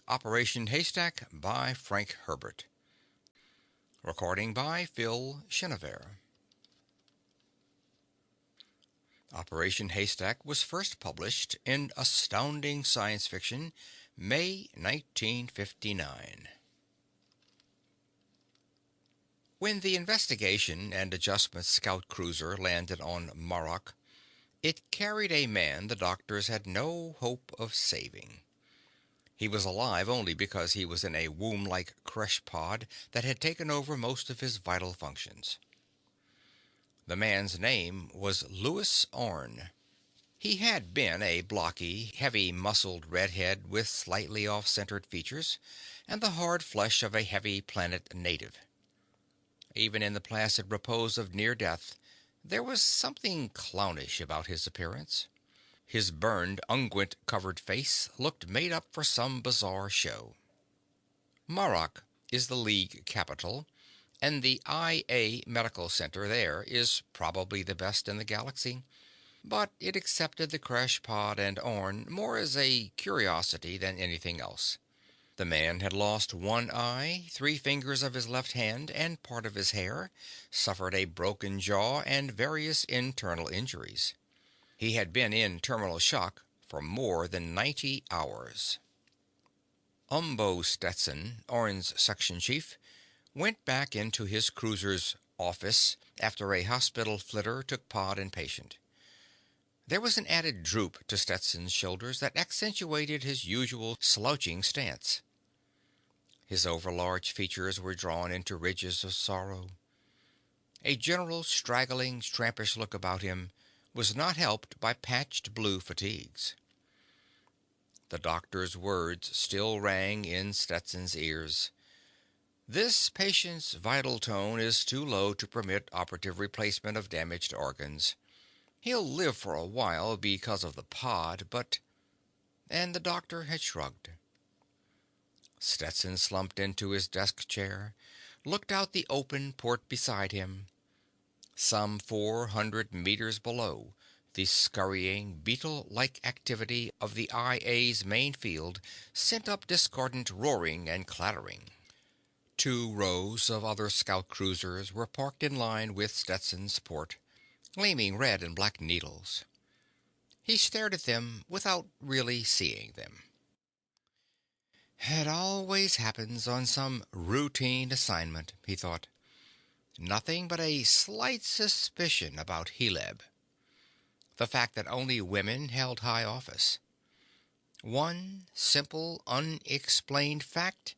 Operation Haystack by Frank Herbert. Recording by Phil Chenevert. Operation Haystack was first published in Astounding Science Fiction, May 1959. When the Investigation and Adjustment Scout Cruiser landed on Marak, it carried a man the doctors had no hope of saving. He was alive only because he was in a womb-like crush pod that had taken over most of his vital functions. The man's name was Louis Orne. He had been a blocky, heavy-muscled redhead with slightly off-centered features and the hard flesh of a heavy planet native. Even in the placid repose of near death, there was something clownish about his appearance. His burned, unguent-covered face looked made up for some bizarre show. Marak is the League capital, and the IA Medical Center there is probably the best in the galaxy, but it accepted the crash pod and Orne more as a curiosity than anything else. The man had lost one eye, 3 fingers of his left hand, and part of his hair, suffered a broken jaw, and various internal injuries. He had been in terminal shock for more than 90 hours. Umbo Stetson, Orne's section chief, went back into his cruiser's office after a hospital flitter took pod and patient. There was an added droop to Stetson's shoulders that accentuated his usual slouching stance. His overlarge features were drawn into ridges of sorrow. A general straggling, trampish look about him was not helped by patched blue fatigues. The doctor's words still rang in Stetson's ears. This patient's vital tone is too low to permit operative replacement of damaged organs. He'll live for a while because of the pod, but... And the doctor had shrugged. Stetson slumped into his desk chair, looked out the open port beside him. Some 400 meters below, the scurrying, beetle-like activity of the IA's main field sent up discordant roaring and clattering. 2 rows of other scout cruisers were parked in line with Stetson's port, gleaming red and black needles. He stared at them without really seeing them. It always happens on some routine assignment, he thought. Nothing but a slight suspicion about Heleb. The fact that only women held high office. One simple, unexplained fact,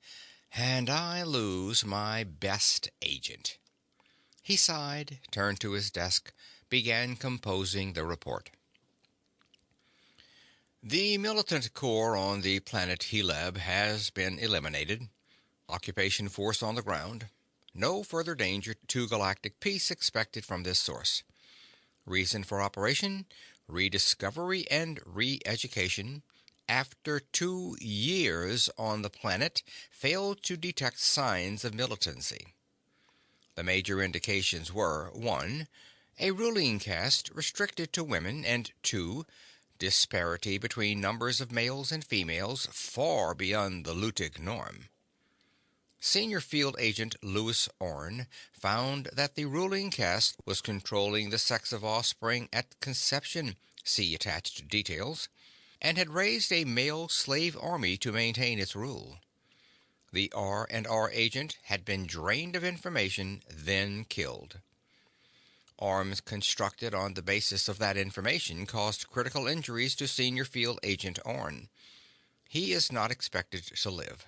and I lose my best agent. He sighed, turned to his desk, began composing the report. The militant core on the planet Heleb has been eliminated. Occupation force on the ground. No further danger to galactic peace expected from this source. Reason for operation: rediscovery and re-education. After 2 years on the planet, failed to detect signs of militancy. The major indications were: 1. A ruling caste restricted to women, and 2. Disparity between numbers of males and females far beyond the Lutig norm. Senior Field Agent Louis Orne found that the ruling caste was controlling the sex of offspring at conception, see attached details, and had raised a male slave army to maintain its rule. The R&R agent had been drained of information, then killed. Arms constructed on the basis of that information caused critical injuries to Senior Field Agent Orne. He is not expected to live.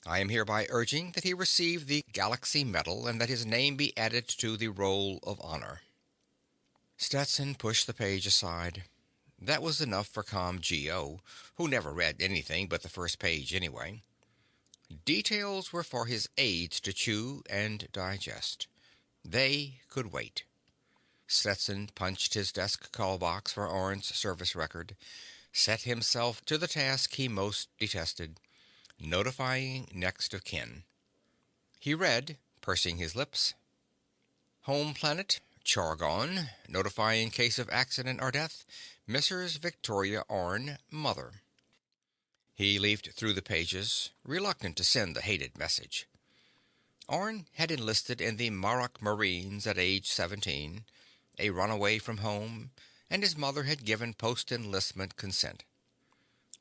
I am hereby urging that he receive the Galaxy Medal and that his name be added to the Roll of Honor. Stetson pushed the page aside. That was enough for ComGO, who never read anything but the first page anyway. Details were for his aides to chew and digest. They could wait. Stetson punched his desk call box for Orne's service record, set himself to the task he most detested: notifying next of kin. He read, pursing his lips. Home planet, Chargon. Notify in case of accident or death, Mrs. Victoria Orne, mother. He leafed through the pages, reluctant to send the hated message. Orne had enlisted in the Marak Marines at age 17, a runaway from home, and his mother had given post-enlistment consent.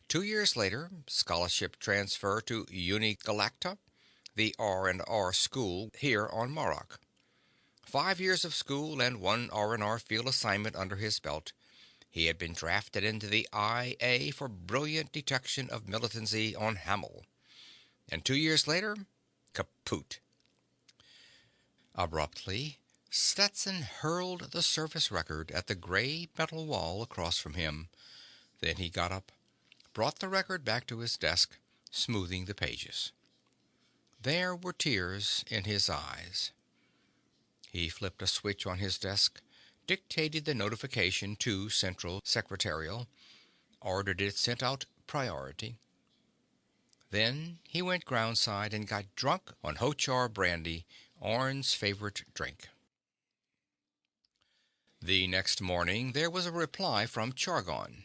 2 years later, scholarship transfer to Uni Galacta, the R&R school here on Marak. 5 years of school and one R&R field assignment under his belt, he had been drafted into the IA for brilliant detection of militancy on Hamel. And 2 years later, kaput. Abruptly, Stetson hurled the service record at the gray metal wall across from him. Then he got up, brought the record back to his desk, smoothing the pages. There were tears in his eyes. He flipped a switch on his desk, dictated the notification to Central Secretarial, ordered it sent out priority. Then he went groundside and got drunk on Hochar brandy, Orne's favorite drink. The next morning there was a reply from Chargon.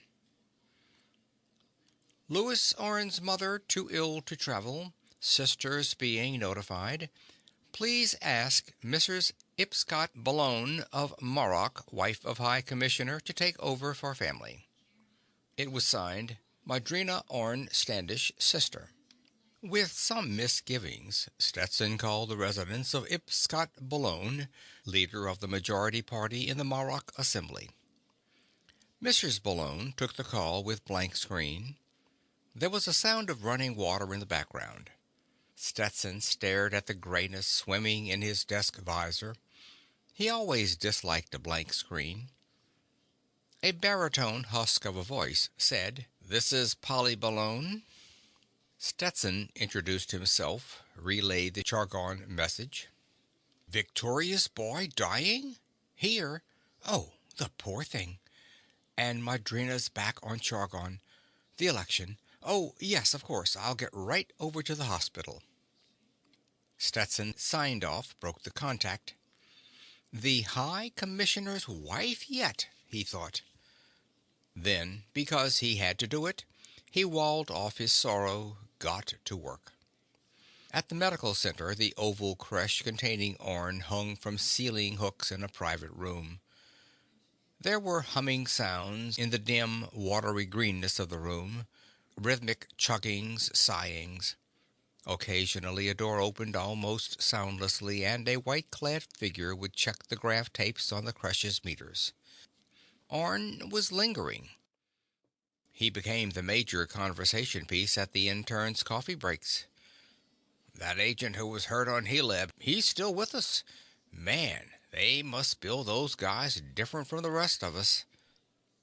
Louis Orne's mother too ill to travel, sisters being notified. Please ask Mrs. Ipscott Ballone of Marak, wife of High Commissioner, to take over for family. It was signed, Madrina Orne Standish, sister. With some misgivings, Stetson called the residence of Ipscott Ballone, leader of the majority party in the Marak Assembly. Mrs. Ballone took the call with blank screen. There was a sound of running water in the background. Stetson stared at the grayness swimming in his desk visor. He always disliked a blank screen. A baritone husk of a voice said, "This is Polly Ballone." Stetson introduced himself, relayed the Chargon message. "Victoria's boy dying? Here? Oh, the poor thing. And Madrina's back on Chargon. The election. Oh, yes, of course. I'll get right over to the hospital." Stetson signed off, broke the contact. The High Commissioner's wife yet, he thought. Then, because he had to do it, he walled off his sorrow, got to work. At the medical center, the oval creche containing Orne hung from ceiling hooks in a private room. There were humming sounds in the dim, watery greenness of the room, rhythmic chuggings, sighings. Occasionally a door opened almost soundlessly and a white-clad figure would check the graph tapes on the creche's meters. Orne was lingering. He became the major conversation piece at the interns' coffee breaks. "That agent who was hurt on Heleb, he's still with us. Man, they must build those guys different from the rest of us.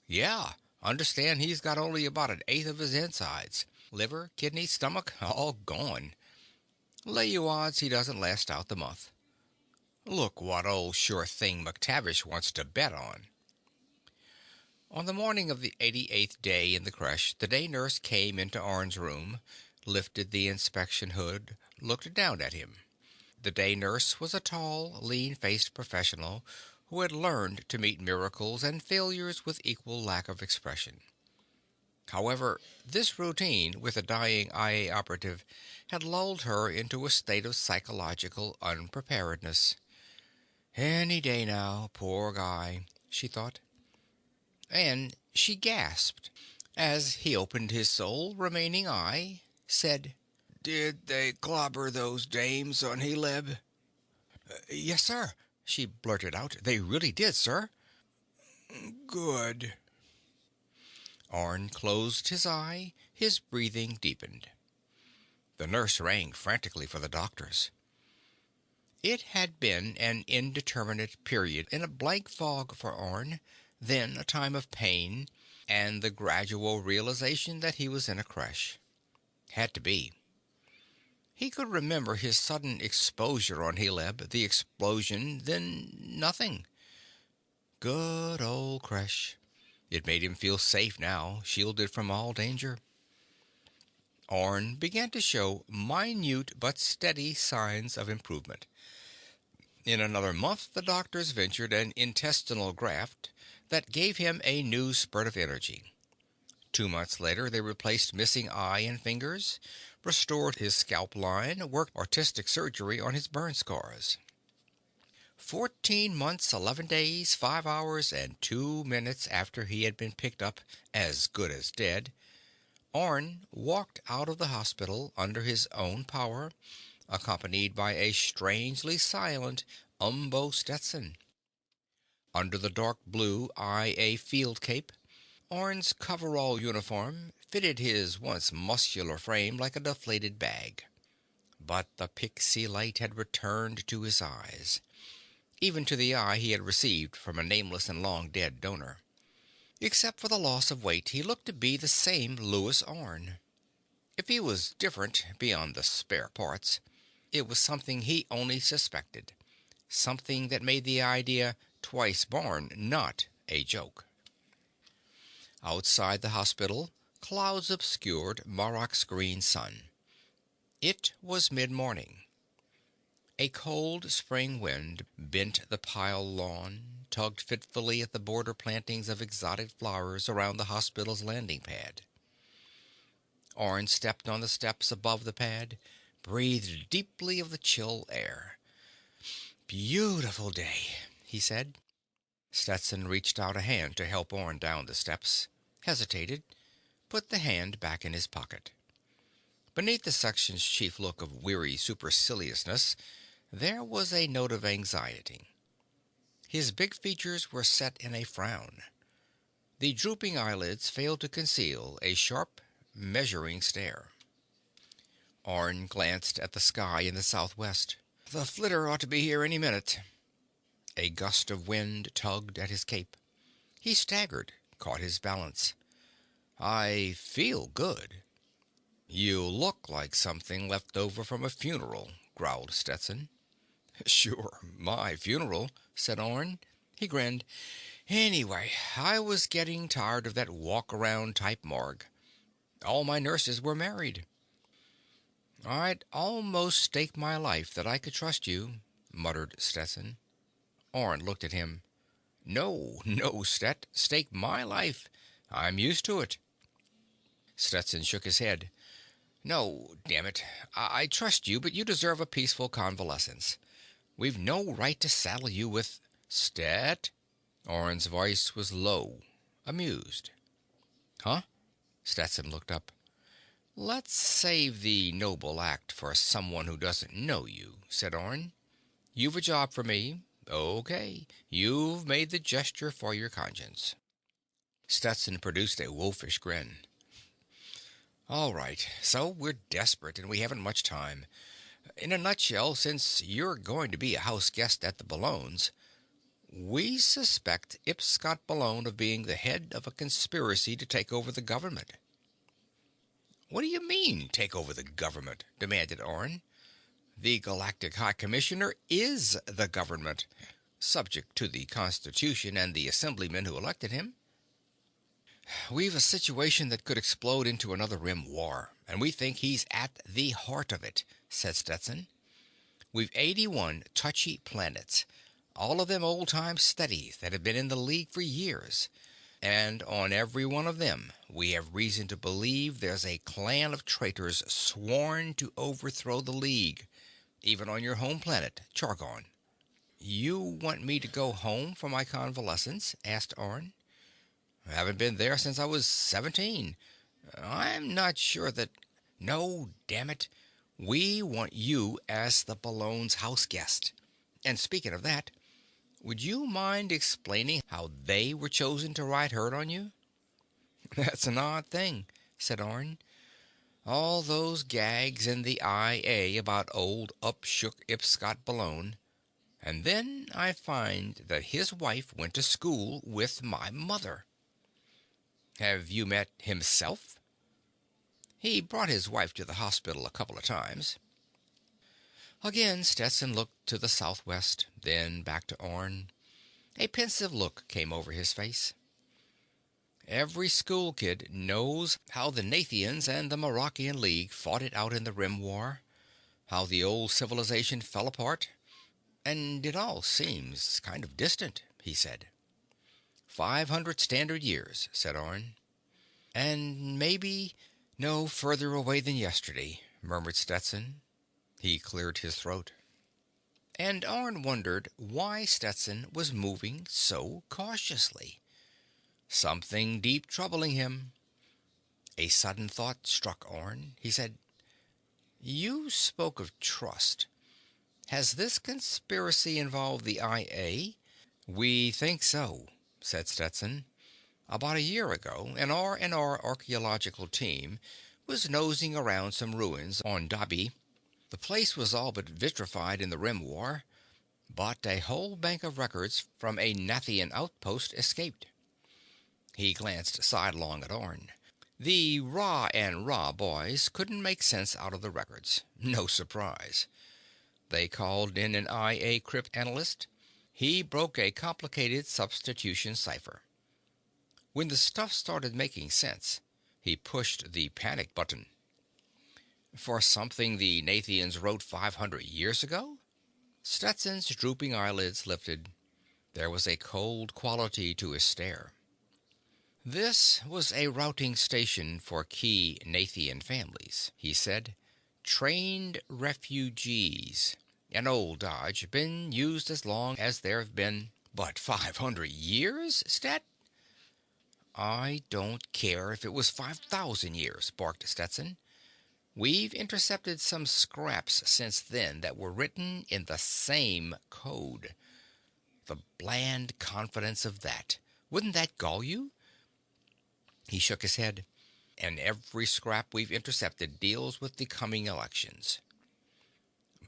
Yeah, understand he's got only about an eighth of his insides. Liver, kidney, stomach, all gone. Lay you odds he doesn't last out the month. Look what old sure thing McTavish wants to bet on." On the morning of the 88th day in the creche, the day nurse came into Orne's room, lifted the inspection hood, looked down at him. The day nurse was a tall, lean-faced professional who had learned to meet miracles and failures with equal lack of expression. However, this routine with a dying IA operative had lulled her into a state of psychological unpreparedness. Any day now, poor guy, she thought. And she gasped as he opened his sole remaining eye, said, "Did they clobber those dames on Heleb?" "Yes, sir," she blurted out. "They really did, sir." "Good." Orne closed his eye, his breathing deepened. The nurse rang frantically for the doctors. It had been an indeterminate period in a blank fog for Orne, then a time of pain, and the gradual realization that he was in a creche. Had to be. He could remember his sudden exposure on Heleb, the explosion, then nothing. Good old creche. It made him feel safe now, shielded from all danger. Orne began to show minute but steady signs of improvement. In another month, the doctors ventured an intestinal graft that gave him a new spurt of energy. 2 months later, they replaced missing eye and fingers, restored his scalp line, worked artistic surgery on his burn scars. 14 months, 11 days, 5 hours, and 2 minutes after he had been picked up as good as dead, Orne walked out of the hospital under his own power, accompanied by a strangely silent Umbo Stetson. Under the dark blue IA field cape, Orne's coverall uniform fitted his once muscular frame like a deflated bag. But the pixie light had returned to his eyes, even to the eye he had received from a nameless and long dead donor. Except for the loss of weight, he looked to be the same Louis Orne. If he was different beyond the spare parts, it was something he only suspected, something that made the idea twice born not a joke. Outside the hospital, clouds obscured Marok's green sun. It was mid-morning. A cold spring wind bent the pile lawn, tugged fitfully at the border plantings of exotic flowers around the hospital's landing pad. Orne stepped on the steps above the pad, breathed deeply of the chill air. "Beautiful day," he said. Stetson reached out a hand to help Orne down the steps, hesitated, put the hand back in his pocket. Beneath the section's chief look of weary superciliousness, there was a note of anxiety. His big features were set in a frown. The drooping eyelids failed to conceal a sharp, measuring stare. Orne glanced at the sky in the southwest. "The flitter ought to be here any minute." A gust of wind tugged at his cape. He staggered, caught his balance. "I feel good." "You look like something left over from a funeral," growled Stetson. "Sure, my funeral," said Orne. He grinned. "Anyway, I was getting tired of that walk-around type morgue. All my nurses were married." "I'd almost stake my life that I could trust you," muttered Stetson. Orne looked at him. "No, no, Stet. Stake my life. I'm used to it." Stetson shook his head. "No, damn it. I trust you, but you deserve a peaceful convalescence. We've no right to saddle you with—" "Stet?" Orne's voice was low, amused. "Huh?" Stetson looked up. "Let's save the noble act for someone who doesn't know you," said Orne. "You've a job for me. Okay, you've made the gesture for your conscience." Stetson produced a wolfish grin. "All right, so we're desperate and we haven't much time. In a nutshell, since you're going to be a house guest at the Ballones, we suspect Ipscott Ballone of being the head of a conspiracy to take over the government." "What do you mean, take over the government?" demanded Orne. "The Galactic High Commissioner is the government, subject to the Constitution and the assemblymen who elected him." "We've a situation that could explode into another Rim war, and we think he's at the heart of it," said Stetson. "We've 81 touchy planets, all of them old-time steadies that have been in the League for years. And on every one of them, we have reason to believe there's a clan of traitors sworn to overthrow the League, even on your home planet, Chargon." "You want me to go home for my convalescence?" asked Orne. "I haven't been there since I was 17. I'm not sure that—" "No, damn it. We want you as the Ballone's house guest. And speaking of that, would you mind explaining how they were chosen to ride herd on you?" "That's an odd thing," said Orne. "All those gags in the IA about old upshook Ipscott Ballone. And then I find that his wife went to school with my mother." "Have you met himself?" "He brought his wife to the hospital a couple of times." Again Stetson looked to the southwest, then back to Orne. A pensive look came over his face. "Every school kid knows how the Nathians and the Marakian League fought it out in the Rim War, how the old civilization fell apart, and it all seems kind of distant," he said. "500 standard years," said Orne. And maybe no further away than yesterday, murmured Stetson. He cleared his throat. And Orne wondered why Stetson was moving so cautiously. Something deep troubling him. A sudden thought struck Orne. He said, "You spoke of trust. Has this conspiracy involved the IA?" "We think so," said Stetson. "About a year ago, an R&R archaeological team was nosing around some ruins on Dabi. The place was all but vitrified in the Rim War, but a whole bank of records from a Nathian outpost escaped." He glanced sidelong at Orne. The Ra and Ra boys couldn't make sense out of the records. No surprise. They called in an IA crypt analyst. He broke a complicated substitution cipher. When the stuff started making sense, he pushed the panic button. "For something the Nathians wrote 500 years ago?" Stetson's drooping eyelids lifted. There was a cold quality to his stare. "This was a routing station for key Nathian families," he said. "Trained refugees. An old dodge, been used as long as there've been—" "But 500 years, Stet?" "I don't care if it was 5,000 years," barked Stetson. "We've intercepted some scraps since then that were written in the same code. The bland confidence of that. Wouldn't that gall you?" He shook his head. "And every scrap we've intercepted deals with the coming elections."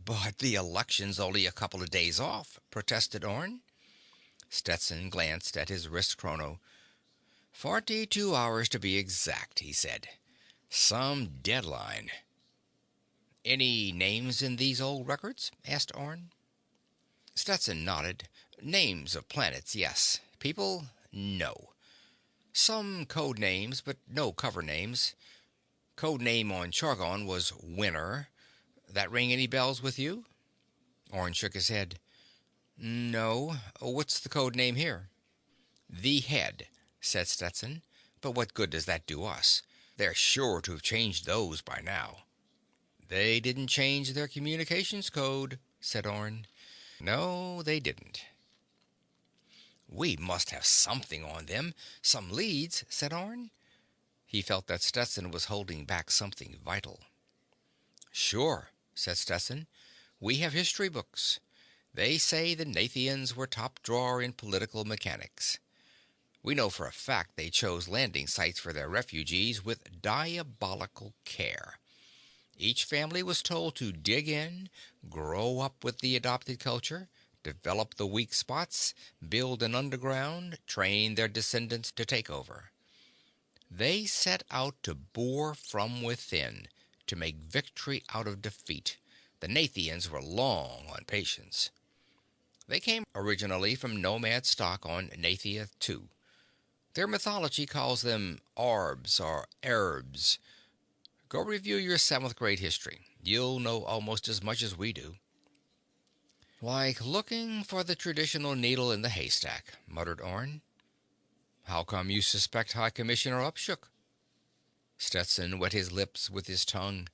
"But the election's only a couple of days off," protested Orne. Stetson glanced at his wrist chrono. "42 hours to be exact," he said. "Some deadline." "Any names in these old records?" asked Orne. Stetson nodded. "Names of planets, yes. People, no. Some code names, but no cover names. Code name on Chargon was Winner. That ring any bells with you?" Orne shook his head. "No. What's the code name here?" "The Head," said Stetson. "But what good does that do us? They're sure to have changed those by now." "They didn't change their communications code," said Orne. "No, they didn't." "We must have something on them. Some leads," said Orne. He felt that Stetson was holding back something vital. "Sure," said Stetson. "We have history books. They say the Nathians were top drawer in political mechanics. We know for a fact they chose landing sites for their refugees with diabolical care. Each family was told to dig in, grow up with the adopted culture, develop the weak spots, build an underground, train their descendants to take over. They set out to bore from within, to make victory out of defeat. The Nathians were long on patience. They came originally from nomad stock on Nathia II. Their mythology calls them Arbs or Erbs. Go review your 7th grade history. You'll know almost as much as we do." "Like looking for the traditional needle in the haystack," muttered Orne. "How come you suspect High Commissioner Upshook?" Stetson wet his lips with his tongue.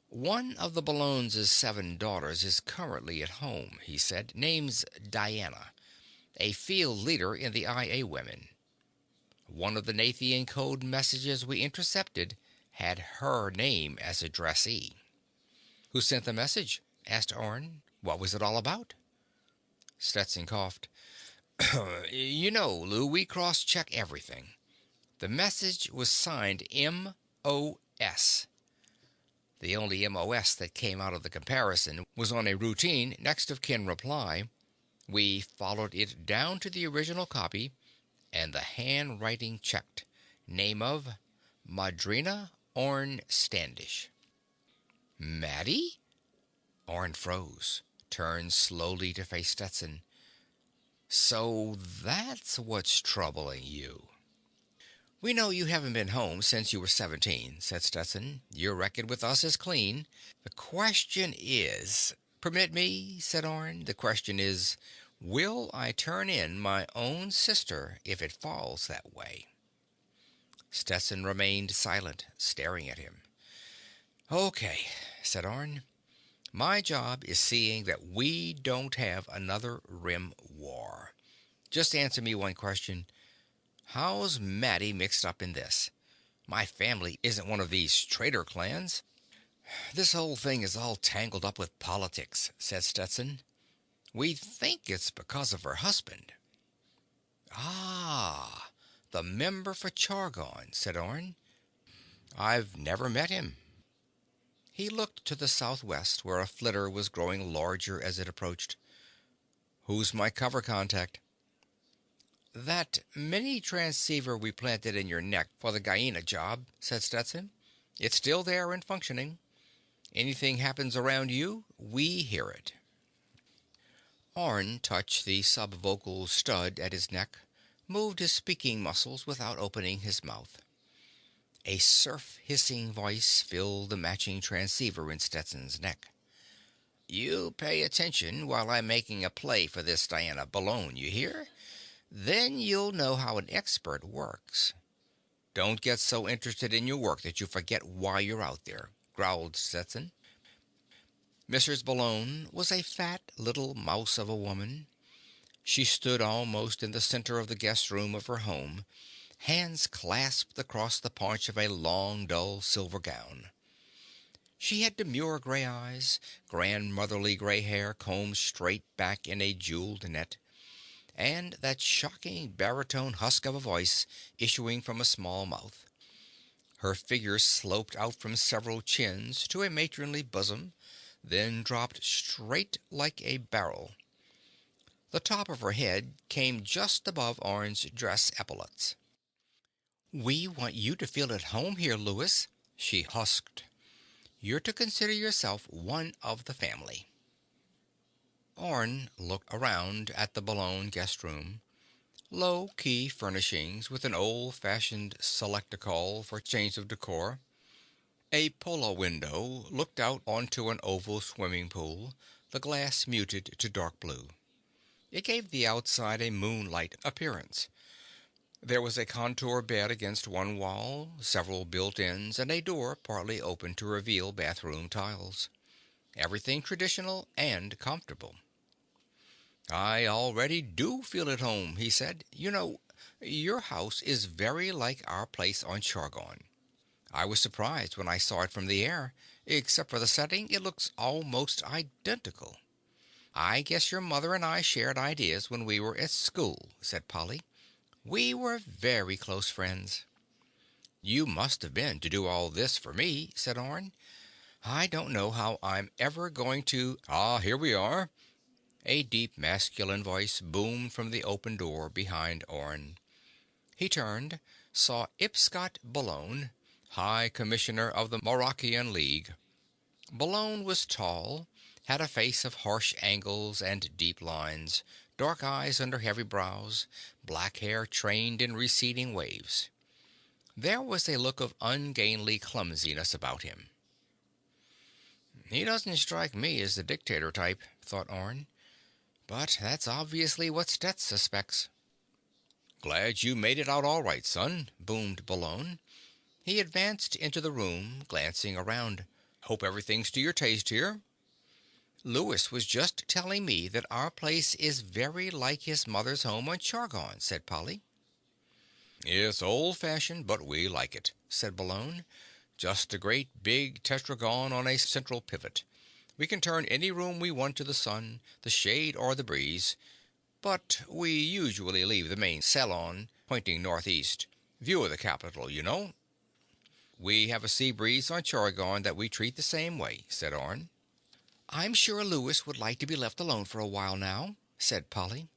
"One of the Ballones' 7 daughters is currently at home," he said. "Name's Diana. A field leader in the IA women. One of the Nathian code messages we intercepted had her name as addressee." "Who sent the message?" asked Orne. "What was it all about?" Stetson coughed. "You know, Lou, we cross-check everything. The message was signed MOS. The only MOS that came out of the comparison was on a routine next of kin reply. We followed it down to the original copy, and the handwriting checked. Name of Madrina Orne Standish." "Maddie?" Orne froze, turned slowly to face Stetson. "So that's what's troubling you." "We know you haven't been home since you were 17, said Stetson. "Your record with us is clean. The question is—" "Permit me," said Orne. "The question is, will I turn in my own sister if it falls that way?" Stetson remained silent, staring at him. Okay, said Orne. My job is seeing that we don't have another Rim war. Just answer me one question. How's Maddie mixed up in this? My family isn't one of these traitor clans. This whole thing is all tangled up with politics, said Stetson. We think it's because of her husband. Ah, the member for Chargon, said Orne. I've never met him. He looked to the southwest, where a flitter was growing larger as it approached. Who's my cover contact? That mini transceiver we planted in your neck for the Guyena job, said Stetson. It's still there and functioning. Anything happens around you, we hear it. Orne touched the subvocal stud at his neck, moved his speaking muscles without opening his mouth. A surf-hissing voice filled the matching transceiver in Stetson's neck. You pay attention while I'm making a play for this Diana balloon, you hear? Then you'll know how an expert works. Don't get so interested in your work that you forget why you're out there, growled Stetson. Mrs. Balloon was a fat little mouse of a woman. She stood almost in the center of the guest room of her home, hands clasped across the paunch of a long, dull silver gown. She had demure gray eyes, grandmotherly gray hair combed straight back in a jeweled net, and that shocking baritone husk of a voice issuing from a small mouth. Her figure sloped out from several chins to a matronly bosom, then dropped straight like a barrel. The top of her head came just above Orne's dress epaulets. We want you to feel at home here, Louis, she husked. You're to consider yourself one of the family. Orne looked around at the Balloon guest room. Low-key furnishings with an old-fashioned selectacol for change of decor. A polo window looked out onto an oval swimming pool, the glass muted to dark blue. It gave the outside a moonlight appearance. There was a contour bed against one wall, several built-ins, and a door partly open to reveal bathroom tiles. Everything traditional and comfortable. I already do feel at home, he said. You know, your house is very like our place on Chargon. I was surprised when I saw it from the air. Except for the setting, it looks almost identical. I guess your mother and I shared ideas when we were at school, said Polly. We were very close friends. You must have been to do all this for me, said Orne. I don't know how I'm ever going to... Ah, here we are. A deep masculine voice boomed from the open door behind Orne. He turned, saw Ipscott Balloun, High Commissioner of the Morakian League. Balloun was tall, had a face of harsh angles and deep lines, dark eyes under heavy brows, black hair trained in receding waves. There was a look of ungainly clumsiness about him. He doesn't strike me as the dictator type, thought Orne. But that's obviously what Stets suspects. Glad you made it out all right, son, boomed Balloun. He advanced into the room, glancing around. Hope everything's to your taste here. Louis was just telling me that our place is very like his mother's home on Chargon, said Polly. It's old-fashioned, but we like it, said Balloun. Just a great big tetragon on a central pivot. We can turn any room we want to the sun, the shade, or the breeze. But we usually leave the main salon pointing northeast. View of the capital, you know. We have a sea breeze on Chargon that we treat the same way, said Orne. I'm sure Louis would like to be left alone for a while now, said Polly.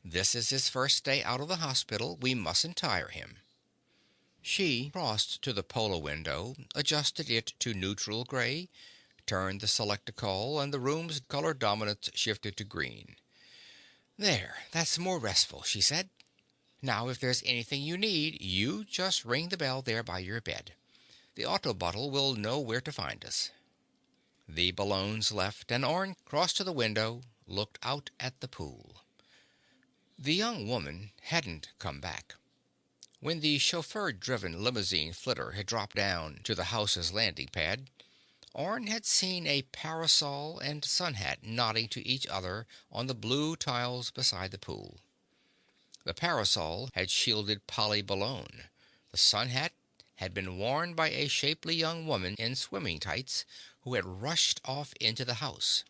This is his first day out of the hospital. We mustn't tire him. She crossed to the polo window, adjusted it to neutral gray, turned the selectacol, and the room's color dominance shifted to green. There, that's more restful, she said. Now, if there's anything you need, you just ring the bell there by your bed. The autobottle will know where to find us. The balloons left, and Orne crossed to the window, looked out at the pool. The young woman hadn't come back. When the chauffeur-driven limousine flitter had dropped down to the house's landing pad, Orne had seen a parasol and sun hat nodding to each other on the blue tiles beside the pool. The parasol had shielded Polly Balone. The sun hat had been worn by a shapely young woman in swimming tights who had rushed off into the house.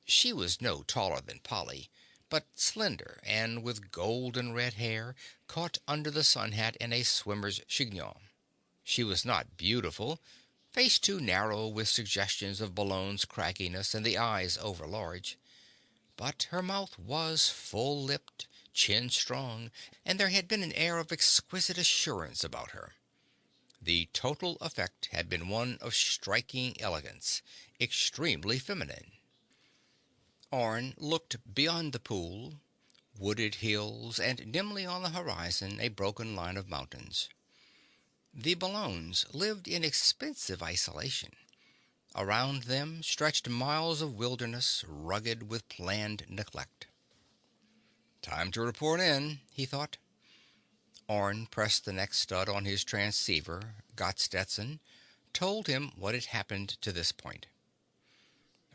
She was no taller than Polly, but slender and with golden red hair caught under the sun hat in a swimmer's chignon. She was not beautiful, face too narrow with suggestions of Ballone's cragginess and the eyes overlarge, but her mouth was full-lipped, chin strong, and there had been an air of exquisite assurance about her. The total effect had been one of striking elegance, extremely feminine. Orne looked beyond the pool, wooded hills, and dimly on the horizon a broken line of mountains. The Ballones lived in expensive isolation. Around them stretched miles of wilderness, rugged with planned neglect. Time to report in, he thought. Orne pressed the next stud on his transceiver, got Stetson, told him what had happened to this point.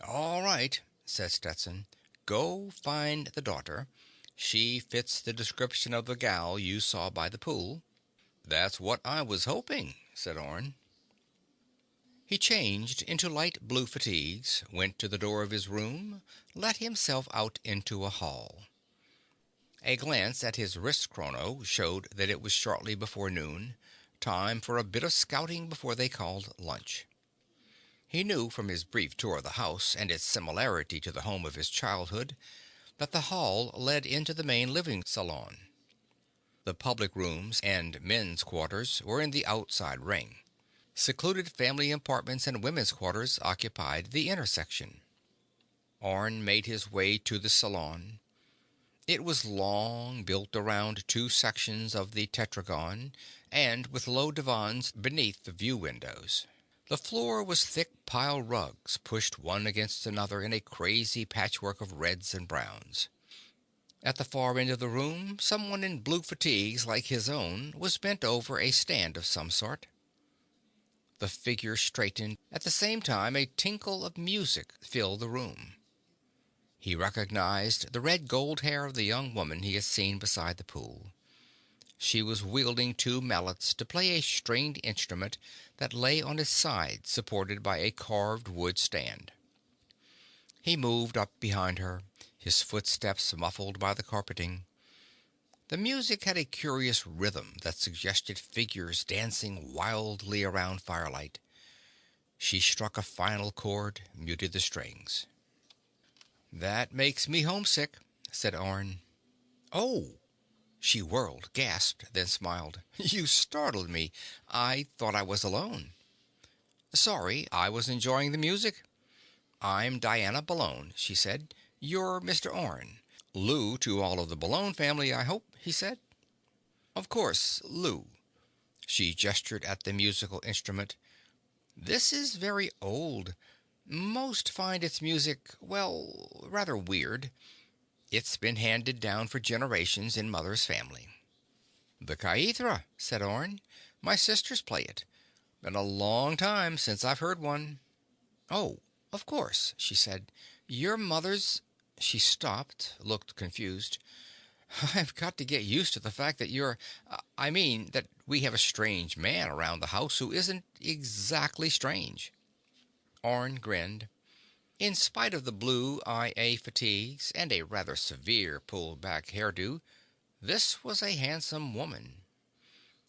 "All right," said Stetson. "Go find the daughter. She fits the description of the gal you saw by the pool." "That's what I was hoping," said Orne. He changed into light blue fatigues, went to the door of his room, let himself out into a hall. A glance at his wrist chrono showed that it was shortly before noon, time for a bit of scouting before they called lunch. He knew from his brief tour of the house and its similarity to the home of his childhood that the hall led into the main living salon. The public rooms and men's quarters were in the outside ring. Secluded family apartments and women's quarters occupied the intersection. Orne made his way to the salon. It was long, built around two sections of the tetragon, and with low divans beneath the view windows. The floor was thick pile rugs pushed one against another in a crazy patchwork of reds and browns. At the far end of the room, someone in blue fatigues like his own was bent over a stand of some sort. The figure straightened. At the same time, a tinkle of music filled the room. He recognized the red gold hair of the young woman he had seen beside the pool. She was wielding two mallets to play a stringed instrument that lay on its side supported by a carved wood stand. He moved up behind her, his footsteps muffled by the carpeting. The music had a curious rhythm that suggested figures dancing wildly around firelight. She struck a final chord, muted the strings. "That makes me homesick," said Orne. "Oh!" She whirled, gasped, then smiled. "You startled me. I thought I was alone." "Sorry, I was enjoying the music." "I'm Diana Balone," she said. "You're Mr. Orne. Lou to all of the Balone family, I hope," he said. "Of course, Lou." She gestured at the musical instrument. "This is very old. Most find its music, well, rather weird. It's been handed down for generations in Mother's family." "The Kaithra," said Orne. "My sisters play it. Been a long time since I've heard one." "Oh, of course," she said. "Your mother's—" She stopped, looked confused. "I've got to get used to the fact that I mean, that we have a strange man around the house who isn't exactly strange." Orne grinned. In spite of the blue IA fatigues and a rather severe pulled-back hairdo, this was a handsome woman.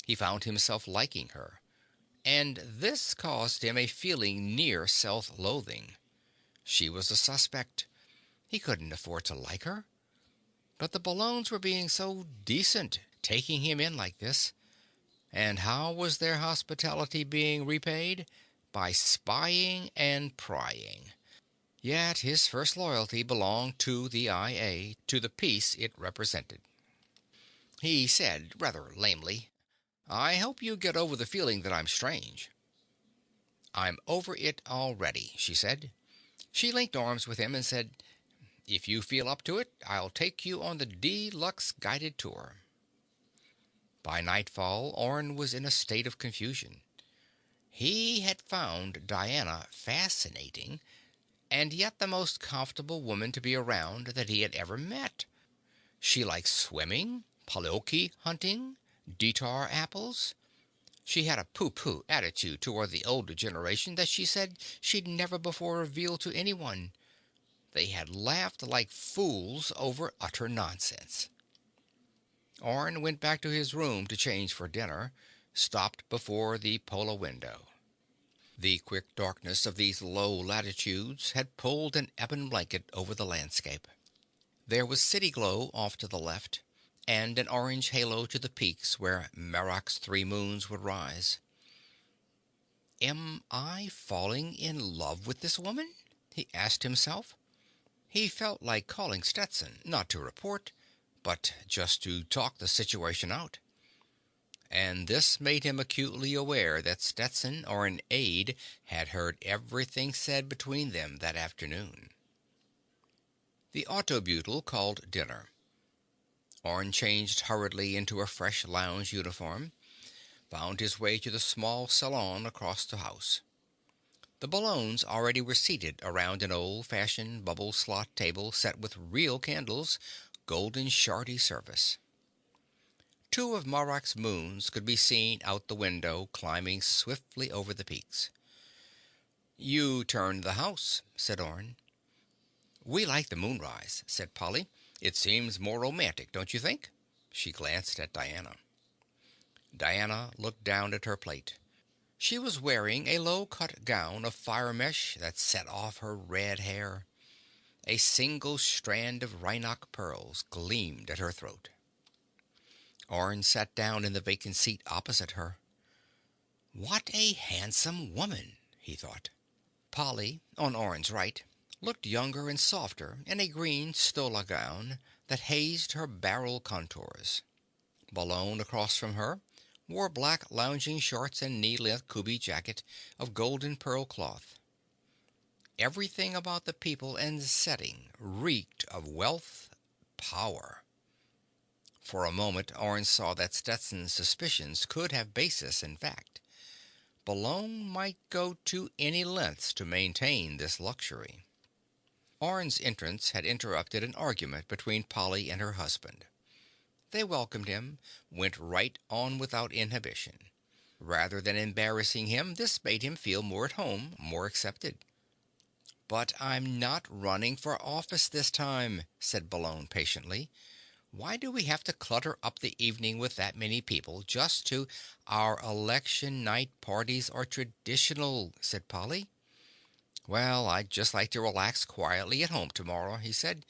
He found himself liking her, and this caused him a feeling near self-loathing. She was a suspect. He couldn't afford to like her. But the Ballones were being so decent, taking him in like this. And how was their hospitality being repaid? By spying and prying. Yet his first loyalty belonged to the IA, to the peace it represented. He said, rather lamely, "I hope you get over the feeling that I'm strange." "I'm over it already," she said. She linked arms with him and said, "If you feel up to it, I'll take you on the deluxe guided tour." By nightfall, Orne was in a state of confusion. He had found Diana fascinating, and yet the most comfortable woman to be around that he had ever met. She liked swimming, palioki hunting, detar apples. She had a pooh-pooh attitude toward the older generation that she said she'd never before revealed to anyone. They had laughed like fools over utter nonsense. Orne went back to his room to change for dinner, stopped before the Pola window. The quick darkness of these low latitudes had pulled an ebon blanket over the landscape. There was city glow off to the left, and an orange halo to the peaks where Marok's three moons would rise. Am I falling in love with this woman? He asked himself. He felt like calling Stetson, not to report, but just to talk the situation out. And this made him acutely aware that Stetson or an aide had heard everything said between them that afternoon. The autobutyl called dinner. Orne changed hurriedly into a fresh lounge uniform, found his way to the small salon across the house. The Ballones already were seated around an old-fashioned bubble slot table set with real candles, golden shardy service. Two of Marok's moons could be seen out the window climbing swiftly over the peaks. "You turned the house," said Orne. "We like the moonrise," said Polly. "It seems more romantic, don't you think?" She glanced at Diana. Diana looked down at her plate. She was wearing a low-cut gown of fire mesh that set off her red hair. A single strand of Rhinoc pearls gleamed at her throat. Orne sat down in the vacant seat opposite her. What a handsome woman, he thought. Polly, on Orne's right, looked younger and softer in a green stola gown that hazed her barrel contours. Ballone, across from her, wore black lounging shorts and knee-length kubi jacket of golden pearl cloth. Everything about the people and setting reeked of wealth, power. For a moment, Orne saw that Stetson's suspicions could have basis in fact. Ballone might go to any lengths to maintain this luxury. Orne's entrance had interrupted an argument between Polly and her husband. They welcomed him, went right on without inhibition. Rather than embarrassing him, this made him feel more at home, more accepted. "But I'm not running for office this time," said Ballone patiently. "Why do we have to clutter up the evening with that many people just to—" "Our election night parties are traditional," said Polly. "Well, I'd just like to relax quietly at home tomorrow," he said.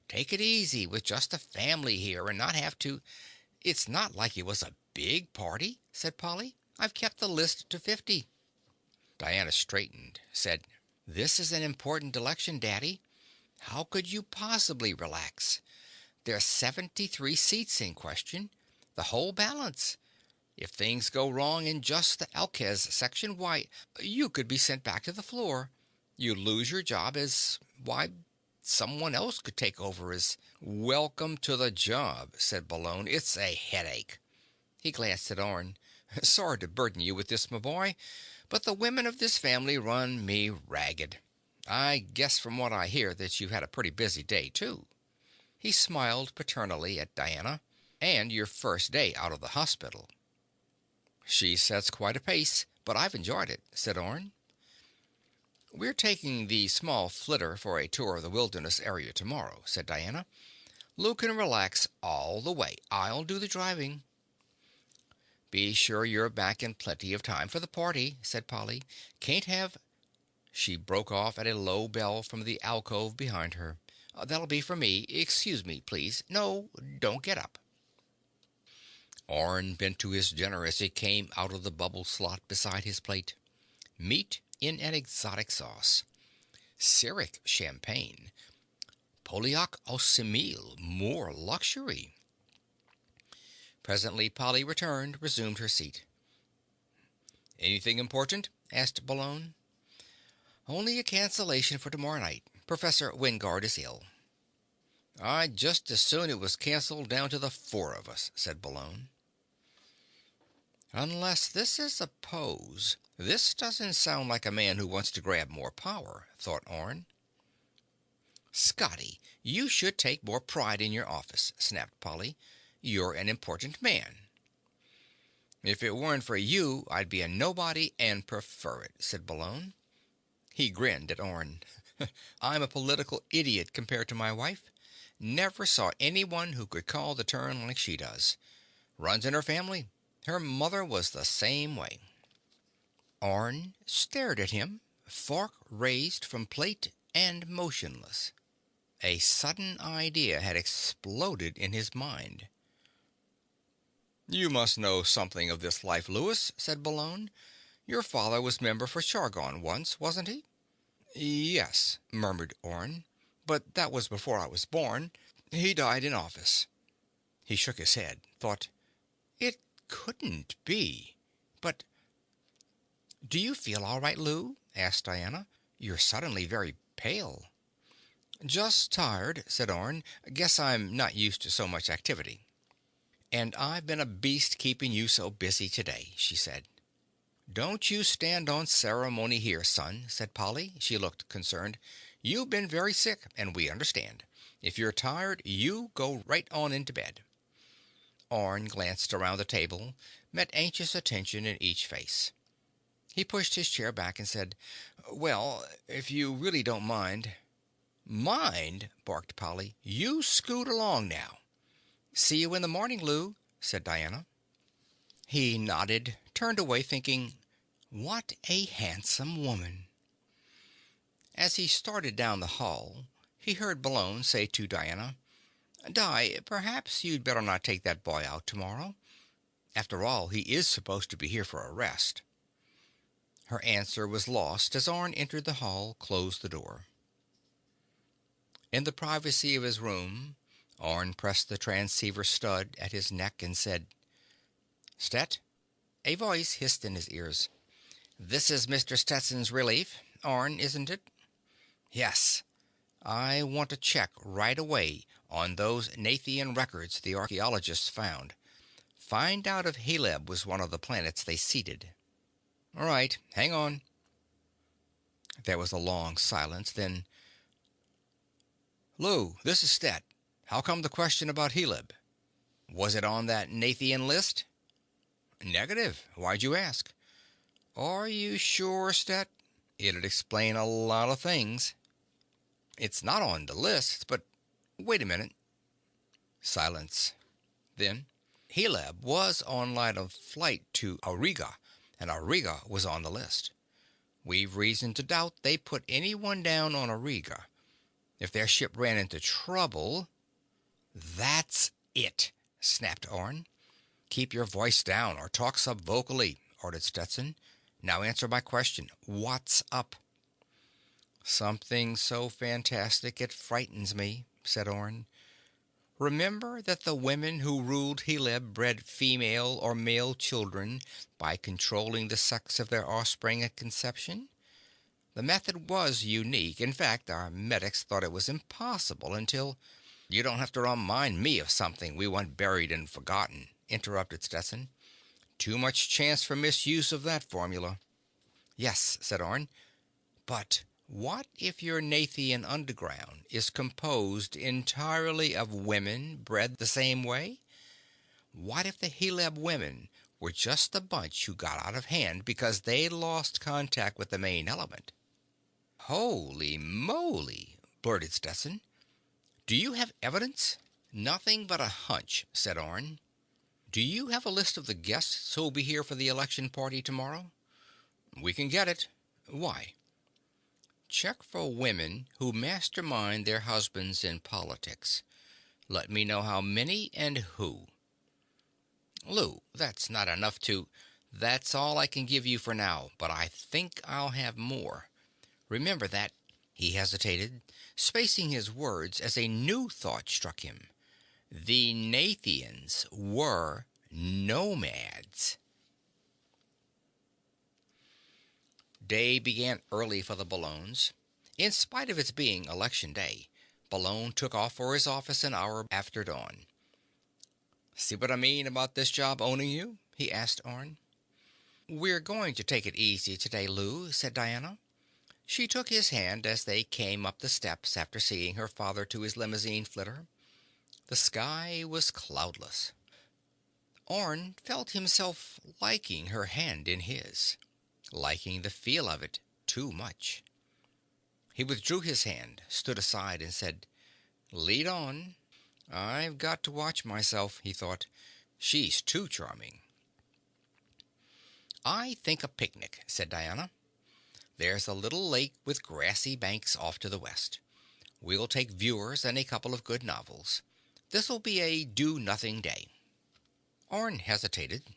"Take it easy with just the family here and not have to—" "It's not like it was a big party," said Polly. "I've kept the list to 50. Diana straightened, said, "This is an important election, Daddy. How could you possibly relax? There's 73 seats in question. The whole balance. If things go wrong in just the Alquez section, why, you could be sent back to the floor. You'd lose your job as, someone else could take over as—" "Welcome to the job," said Ballone. "It's a headache." He glanced at Orne. "Sorry to burden you with this, my boy, but the women of this family run me ragged. I guess from what I hear that you had a pretty busy day, too." He smiled paternally at Diana. "And your first day out of the hospital." "She sets quite a pace, but I've enjoyed it," said Orne. "We're taking the small flitter for a tour of the wilderness area tomorrow," said Diana. "Lou can relax all the way. I'll do the driving." "Be sure you're back in plenty of time for the party," said Polly. "Can't have—" She broke off at a low bell from the alcove behind her. "That'll be for me. Excuse me, please. No, don't get up." Orne bent to his dinner as it came out of the bubble slot beside his plate. Meat in an exotic sauce. Cyric champagne. Polyak au simil. More luxury. Presently Polly returned, resumed her seat. "Anything important?" asked Ballone. "Only a cancellation for tomorrow night. Professor Wingard is ill." "I'd just as soon it was cancelled down to the four of us," said Ballone. Unless this is a pose, this doesn't sound like a man who wants to grab more power, thought Orne. Scotty, you should take more pride in your office, snapped Polly. You're an important man. If it weren't for you, I'd be a nobody and prefer it, said Malone. He grinned at Orne. I'm a political idiot compared to my wife. Never saw anyone who could call the turn like she does. Runs in her family. Her mother was the same way. Orne stared at him, fork raised from plate and motionless. A sudden idea had exploded in his mind. You must know something of this life, Lewis, said Malone. Your father was member for Chargon once, wasn't he? Yes, murmured Orne, but that was before I was born. He died in office. He shook his head, thought, it couldn't be. But do you feel all right, Lou? Asked Diana. You're suddenly very pale. Just tired, said Orne. Guess I'm not used to so much activity. And I've been a beast keeping you so busy today, she said. Don't you stand on ceremony here, son, said Polly. She looked concerned. You've been very sick, and we understand. If you're tired, you go right on into bed. Orne glanced around the table, met anxious attention in each face. He pushed his chair back and said, Well, if you really don't mind. Mind? Barked Polly. You scoot along now. See you in the morning, Lou, said Diana. He nodded, turned away thinking, what a handsome woman. As he started down the hall, he heard Malone say to Diana, Di, perhaps you'd better not take that boy out tomorrow. After all, he is supposed to be here for a rest. Her answer was lost as Orne entered the hall, closed the door. In the privacy of his room, Orne pressed the transceiver stud at his neck and said, Stet? A voice hissed in his ears. This is Mr. Stetson's relief. Orne, isn't it? Yes. I want to check right away on those Nathian records the archaeologists found. Find out if Heleb was one of the planets they seeded. All right, hang on. There was a long silence, then... Lou, this is Stet. How come the question about Heleb? Was it on that Nathian list? Negative. Why'd you ask? Are you sure, Stet? It'd explain a lot of things. It's not on the list, but... Wait a minute. Silence. Then, Heleb was on line of flight to Auriga, and Auriga was on the list. We've reason to doubt they put anyone down on Auriga. If their ship ran into trouble... That's it, snapped Orne. Keep your voice down or talk subvocally, ordered Stetson. Now answer my question. What's up? Something so fantastic it frightens me, said Orne. Remember that the women who ruled Heleb bred female or male children by controlling the sex of their offspring at conception? The method was unique. In fact, our medics thought it was impossible until... You don't have to remind me of something we want buried and forgotten, interrupted Stetson. Too much chance for misuse of that formula. Yes, said Orne. But what if your Nathian underground is composed entirely of women bred the same way? What if the Heleb women were just a bunch who got out of hand because they lost contact with the main element? Holy moly, blurted Stetson. Do you have evidence? Nothing but a hunch, said Orne. Do you have a list of the guests who'll be here for the election party tomorrow? We can get it. Why? Check for women who mastermind their husbands in politics. Let me know how many and who. Lou, that's not enough to... That's all I can give you for now, but I think I'll have more. Remember that... He hesitated, spacing his words as a new thought struck him. The Nathians were nomads. Day began early for the Ballones. In spite of its being election day, Ballone took off for his office an hour after dawn. See what I mean about this job owning you? He asked Orne. "We're going to take it easy today, Lou," said Diana. She took his hand as they came up the steps after seeing her father to his limousine flitter. The sky was cloudless. Orne felt himself liking her hand in his, liking the feel of it too much. He withdrew his hand, stood aside, and said, "Lead on." "I've got to watch myself," he thought. "She's too charming." "I think a picnic," said Diana. "There's a little lake with grassy banks off to the west. We'll take viewers and a couple of good novels. This'll be a do-nothing day." Orne hesitated.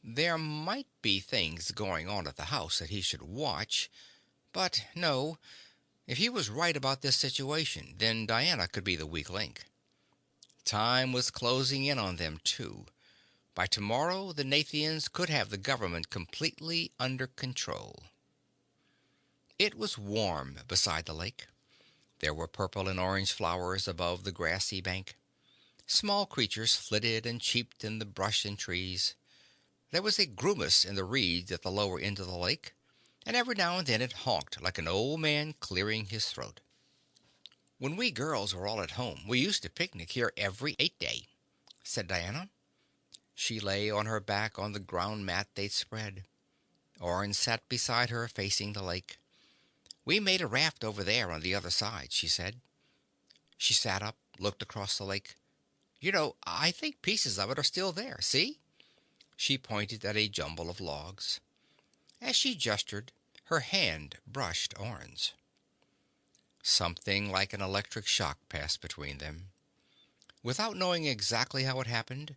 There might be things going on at the house that he should watch, but no, if he was right about this situation, then Diana could be the weak link. Time was closing in on them, too. By tomorrow, the Nathians could have the government completely under control. It was warm beside the lake. There were purple and orange flowers above the grassy bank. Small creatures flitted and cheeped in the brush and trees. There was a grumus in the reeds at the lower end of the lake, and every now and then it honked like an old man clearing his throat. "When we girls were all at home, we used to picnic here every 8-day," said Diana. She lay on her back on the ground mat they'd spread. Orne sat beside her, facing the lake. "We made a raft over there on the other side," she said. She sat up, looked across the lake. "You know, I think pieces of it are still there. See?" She pointed at a jumble of logs. As she gestured, her hand brushed Orne's. Something like an electric shock passed between them. Without knowing exactly how it happened,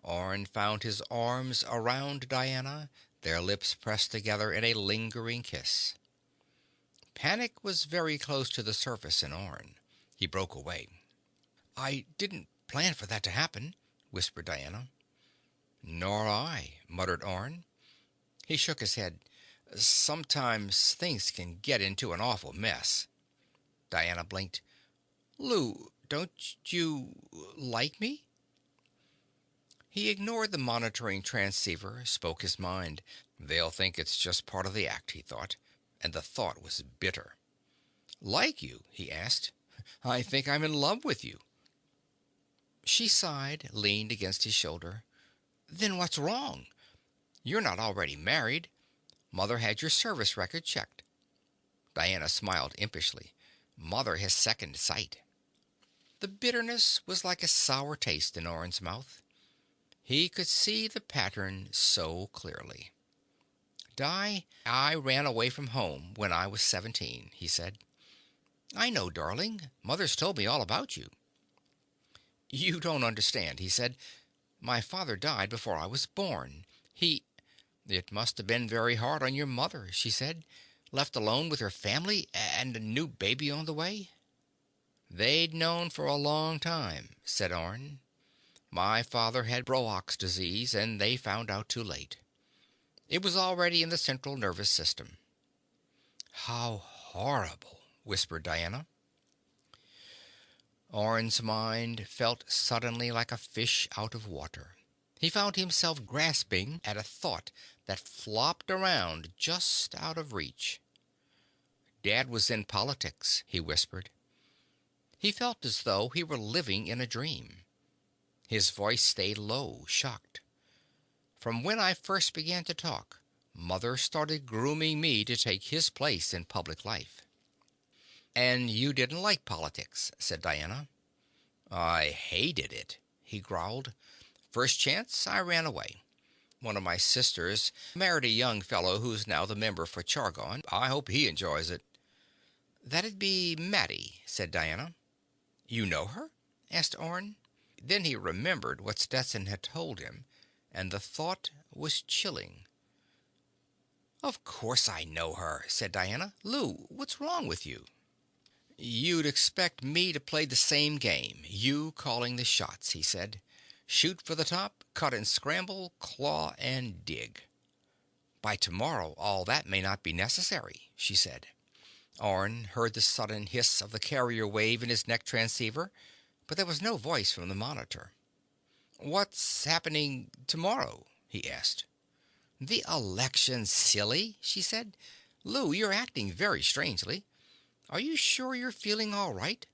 Orne found his arms around Diana, their lips pressed together in a lingering kiss. Panic was very close to the surface in Orne. He broke away. "I didn't plan for that to happen," whispered Diana. "Nor I," muttered Orne. He shook his head. "Sometimes things can get into an awful mess." Diana blinked. "Lou, don't you like me?" He ignored the monitoring transceiver, spoke his mind. They'll think it's just part of the act, he thought, and the thought was bitter. "Like you?" he asked. "I think I'm in love with you." She sighed, leaned against his shoulder. "Then what's wrong? You're not already married. Mother had your service record checked." Diana smiled impishly. "Mother has second sight." The bitterness was like a sour taste in Orne's mouth. He could see the pattern so clearly. I ran away from home when I was 17, he said. "I know, darling. Mother's told me all about you." "You don't understand," he said. "My father died before I was born. He—" "It must have been very hard on your mother," she said. "Left alone with her family and a new baby on the way." "They'd known for a long time," said Orne. "My father had Brock's disease, and they found out too late. It was already in the central nervous system." "How horrible," whispered Diana. Orne's mind felt suddenly like a fish out of water. He found himself grasping at a thought that flopped around just out of reach. "Dad was in politics," he whispered. He felt as though he were living in a dream. His voice stayed low, shocked. "From when I first began to talk, Mother started grooming me to take his place in public life." "And you didn't like politics," said Diana. "I hated it," he growled. "First chance, I ran away. One of my sisters married a young fellow who's now the member for Chargon. I hope he enjoys it." "That'd be Maddie," said Diana. "You know her?" asked Orne. Then he remembered what Stetson had told him, and the thought was chilling. "Of course I know her," said Diana. "Lou, what's wrong with you?" "You'd expect me to play the same game, you calling the shots," he said. "Shoot for the top, cut and scramble, claw and dig." "By tomorrow all that may not be necessary," she said. Orne heard the sudden hiss of the carrier wave in his neck transceiver, but there was no voice from the monitor. "What's happening tomorrow?" he asked. The election, silly, she said. Lou, you're acting very strangely. Are you sure you're feeling all right?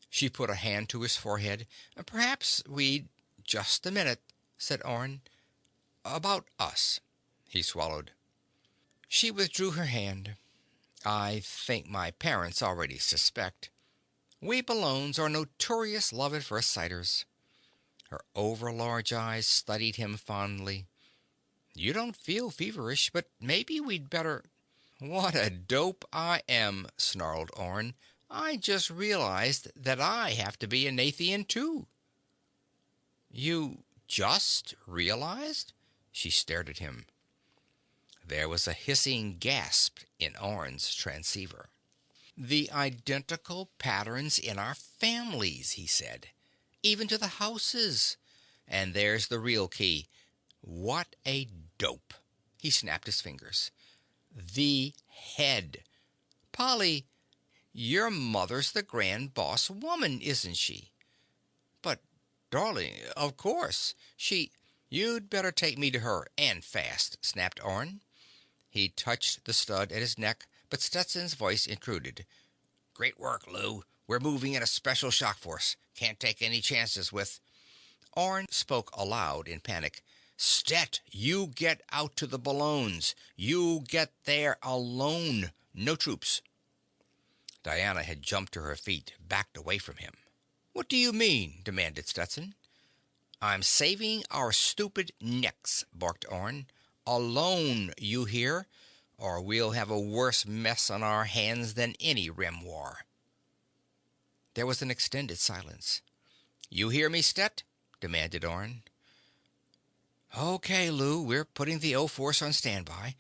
She put a hand to his forehead. Perhaps we'd... Just a minute, said Orne. About us. He swallowed. She withdrew her hand. I think my parents already suspect. We Ballones are notorious love at first sighters. Her overlarge eyes studied him fondly. You don't feel feverish, but maybe we'd better... What a dope I am, snarled Orne. I just realized that I have to be a Nathian too. You just realized? She stared at him. There was a hissing gasp in Orne's transceiver. The identical patterns in our families, he said. Even to the houses. And there's the real key. What a dope. He snapped his fingers. The head. Polly, your mother's the grand boss woman, isn't she? But, darling, of course. You'd better take me to her, and fast, snapped Orne. He touched the stud at his neck, but Stetson's voice intruded. Great work, Lou. We're moving in a special shock force. Can't take any chances with... Orne spoke aloud in panic. Stet, you get out to the Ballones. You get there alone. No troops. Diana had jumped to her feet, backed away from him. What do you mean? Demanded Stetson. I'm saving our stupid necks, barked Orne. Alone, you hear? Or we'll have a worse mess on our hands than any Rim War. There was an extended silence. You hear me, Stet? Demanded Orne. Okay, Lou, we're putting the O-Force on standby.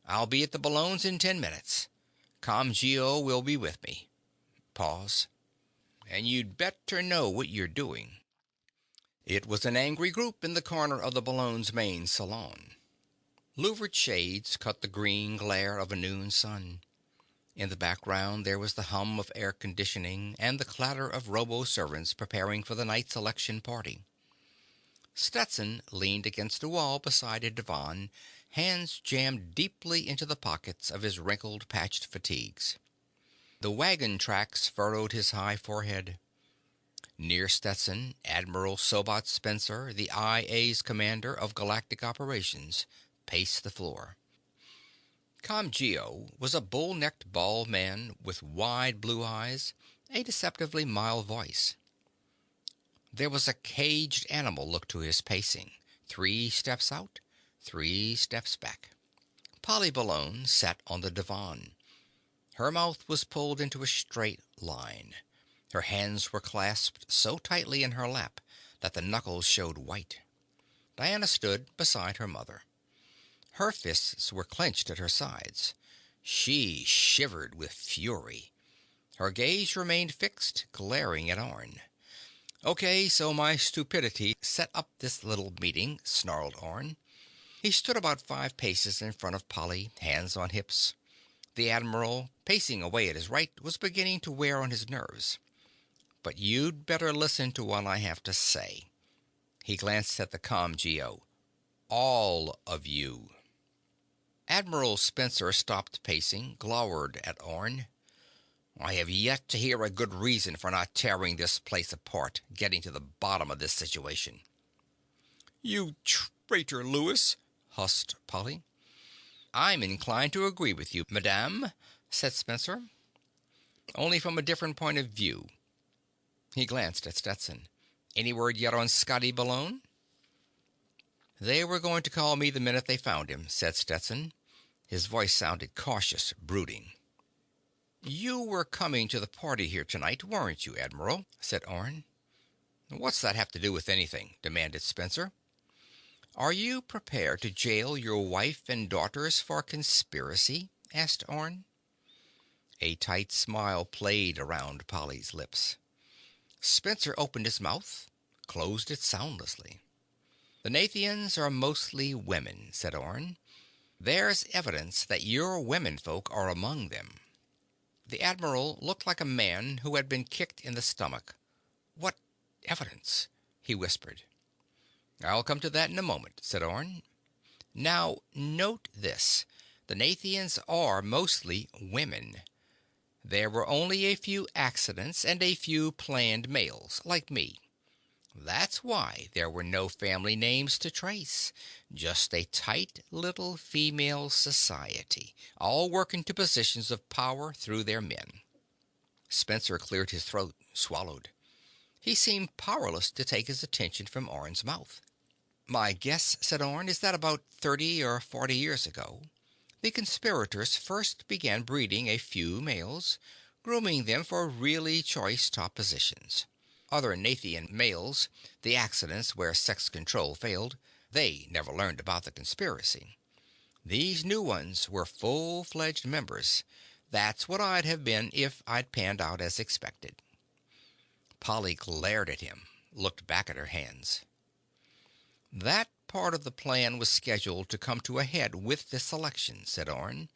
I'll be at the Ballones in 10 minutes. ComGeo will be with me. Pause. And you'd better know what you're doing. It was an angry group in the corner of the Ballones' main salon. Louvered shades cut the green glare of a noon sun. In the background there was the hum of air conditioning and the clatter of robo-servants preparing for the night's election party. Stetson leaned against a wall beside a divan, hands jammed deeply into the pockets of his wrinkled, patched fatigues. The wagon tracks furrowed his high forehead. Near Stetson, Admiral Sobat Spencer, the IA's commander of galactic operations, paced the floor. ComGeo was a bull-necked bald man with wide blue eyes, a deceptively mild voice. There was a caged animal look to his pacing. 3 steps out, 3 steps back. Polly Ballone sat on the divan. Her mouth was pulled into a straight line. Her hands were clasped so tightly in her lap that the knuckles showed white. Diana stood beside her mother. Her fists were clenched at her sides. She shivered with fury. Her gaze remained fixed, glaring at Orne. Okay, so my stupidity set up this little meeting, snarled Orne. He stood about 5 paces in front of Polly, hands on hips. The Admiral, pacing away at his right, was beginning to wear on his nerves. But you'd better listen to what I have to say. He glanced at the ComGeo. All of you. Admiral Spencer stopped pacing, glowered at Orne. I have yet to hear a good reason for not tearing this place apart, getting to the bottom of this situation. You traitor, Lewis, husked Polly. I'm inclined to agree with you, madame, said Spencer. Only from a different point of view. He glanced at Stetson. Any word yet on Scotty Ballone? They were going to call me the minute they found him, said Stetson. His voice sounded cautious, brooding. You were coming to the party here tonight, weren't you, Admiral? Said Orne. What's that have to do with anything? Demanded Spencer. Are you prepared to jail your wife and daughters for conspiracy? Asked Orne. A tight smile played around Polly's lips. Spencer opened his mouth, closed it soundlessly. The Nathians are mostly women, said Orne. There's evidence that your womenfolk are among them. The Admiral looked like a man who had been kicked in the stomach. What evidence? He whispered. I'll come to that in a moment, said Orne. Now, note this. The Nathians are mostly women. There were only a few accidents and a few planned males, like me. That's why there were no family names to trace. Just a tight little female society, all working to positions of power through their men. Spencer cleared his throat, swallowed. He seemed powerless to take his attention from Orne's mouth. My guess, said Orne, is that about 30 or 40 years ago, the conspirators first began breeding a few males, grooming them for really choice top positions. Other Nathian males, the accidents where sex control failed, they never learned about the conspiracy. These new ones were full-fledged members. That's what I'd have been if I'd panned out as expected. Polly glared at him, looked back at her hands. That part of the plan was scheduled to come to a head with this election, said Orne.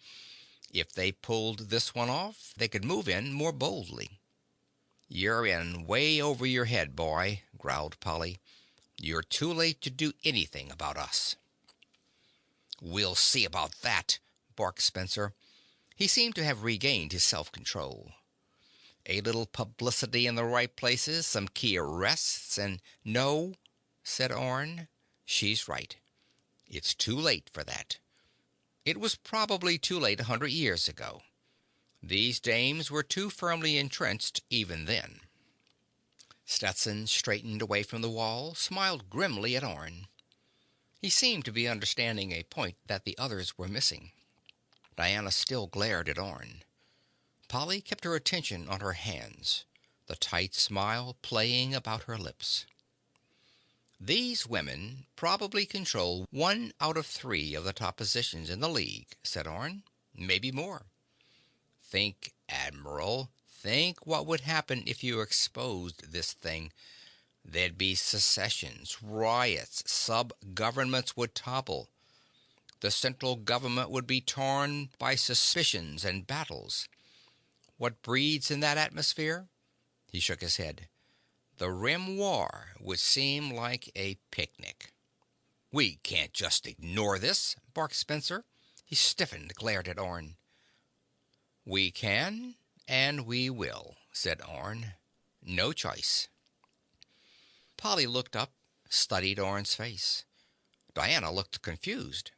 If they pulled this one off, they could move in more boldly. You're in way over your head, boy, growled Polly. You're too late to do anything about us. We'll see about that, barked Spencer. He seemed to have regained his self-control. A little publicity in the right places, some key arrests, and... No, said Orne. She's right. It's too late for that. It was probably too late 100 years ago. These dames were too firmly entrenched even then. Stetson straightened away from the wall, smiled grimly at Orne. He seemed to be understanding a point that the others were missing. Diana still glared at Orne. Polly kept her attention on her hands, the tight smile playing about her lips. These women probably control 1 out of 3 of the top positions in the League, said Orne. Maybe more. Think, Admiral. Think what would happen if you exposed this thing. There'd be secessions, riots, sub-governments would topple. The central government would be torn by suspicions and battles. What breeds in that atmosphere? He shook his head. The Rim War would seem like a picnic. We can't just ignore this, barked Spencer. He stiffened, glared at Orne. We can, and we will, said Orne. No choice. Polly looked up, studied Orne's face. Diana looked confused.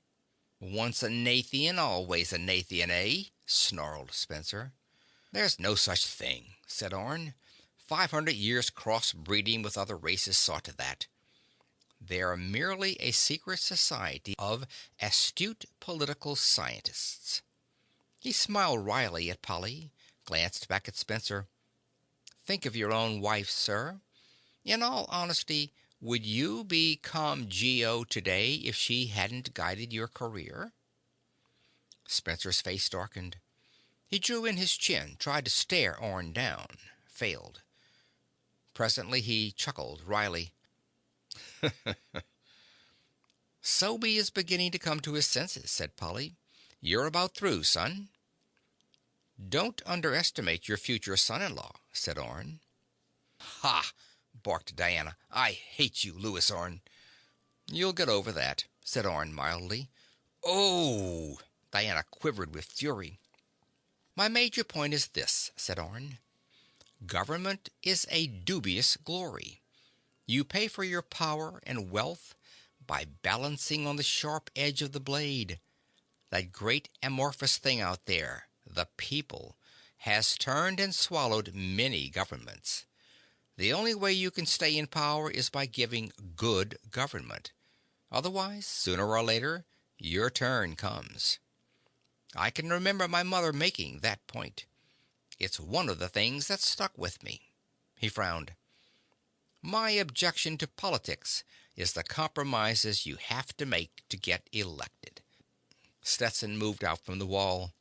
Once a Nathian, always a Nathian, eh? Snarled Spencer. There's no such thing, said Orne. 500 years cross-breeding with other races saw to that. They're merely a secret society of astute political scientists. He smiled wryly at Polly, glanced back at Spencer. Think of your own wife, sir. In all honesty, would you be ComGO today if she hadn't guided your career? Spencer's face darkened. He drew in his chin, tried to stare Orne down. Failed. Presently he chuckled wryly. Soby is beginning to come to his senses, said Polly. You're about through, son. Don't underestimate your future son-in-law, said Orne. Ha! Barked Diana. I hate you, Lewis Orne. You'll get over that, said Orne mildly. Oh! Diana quivered with fury. My major point is this, said Orne. Government is a dubious glory. You pay for your power and wealth by balancing on the sharp edge of the blade. That great amorphous thing out there, the people, has turned and swallowed many governments. The only way you can stay in power is by giving good government. Otherwise, sooner or later, your turn comes. I can remember my mother making that point. It's one of the things that stuck with me. He frowned. My objection to politics is the compromises you have to make to get elected. Stetson moved out from the wall.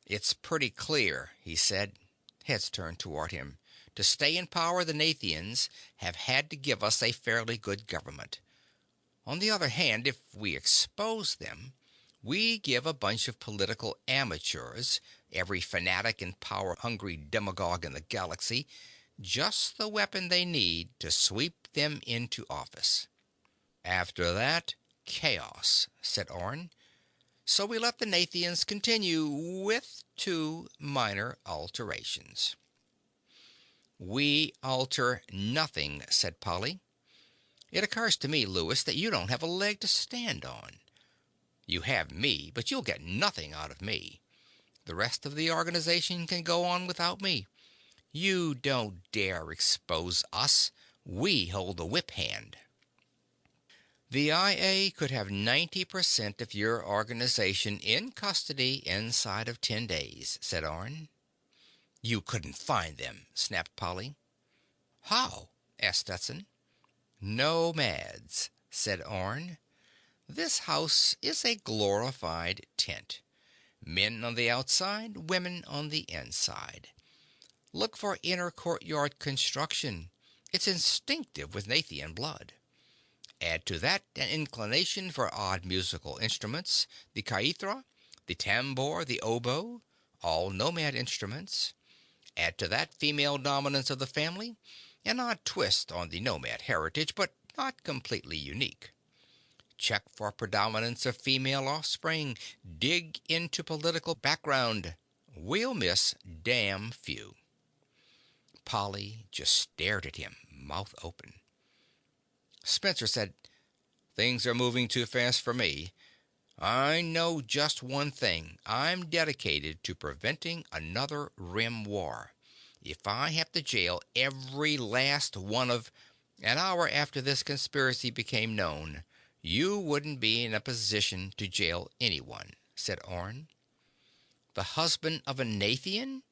It's pretty clear, he said. Heads turned toward him. To stay in power, the Nathians have had to give us a fairly good government. On the other hand, if we expose them, we give a bunch of political amateurs, every fanatic and power-hungry demagogue in the galaxy, just the weapon they need to sweep them into office. After that, chaos, said Orne. So we let the Nathians continue with two minor alterations. We alter nothing, said Polly. It occurs to me, Louis, that you don't have a leg to stand on. You have me, but you'll get nothing out of me. The rest of the organization can go on without me. You don't dare expose us. We hold the whip hand. The IA could have 90% of your organization in custody inside of 10 days, said Orne. You couldn't find them, snapped Polly. How? Asked Stetson. Nomads, said Orne. This house is a glorified tent. Men on the outside, women on the inside. Look for inner courtyard construction. It's instinctive with Nathian blood. Add to that an inclination for odd musical instruments, the kaithra, the tambour, the oboe, all nomad instruments. Add to that female dominance of the family, an odd twist on the nomad heritage, but not completely unique. Check for predominance of female offspring. Dig into political background. We'll miss damn few. Polly just stared at him, mouth open. Spencer said, Things are moving too fast for me. I know just one thing. I'm dedicated to preventing another Rim War. If I have to jail every last one of... An hour after this conspiracy became known, you wouldn't be in a position to jail anyone, said Orne. The husband of a Nathian?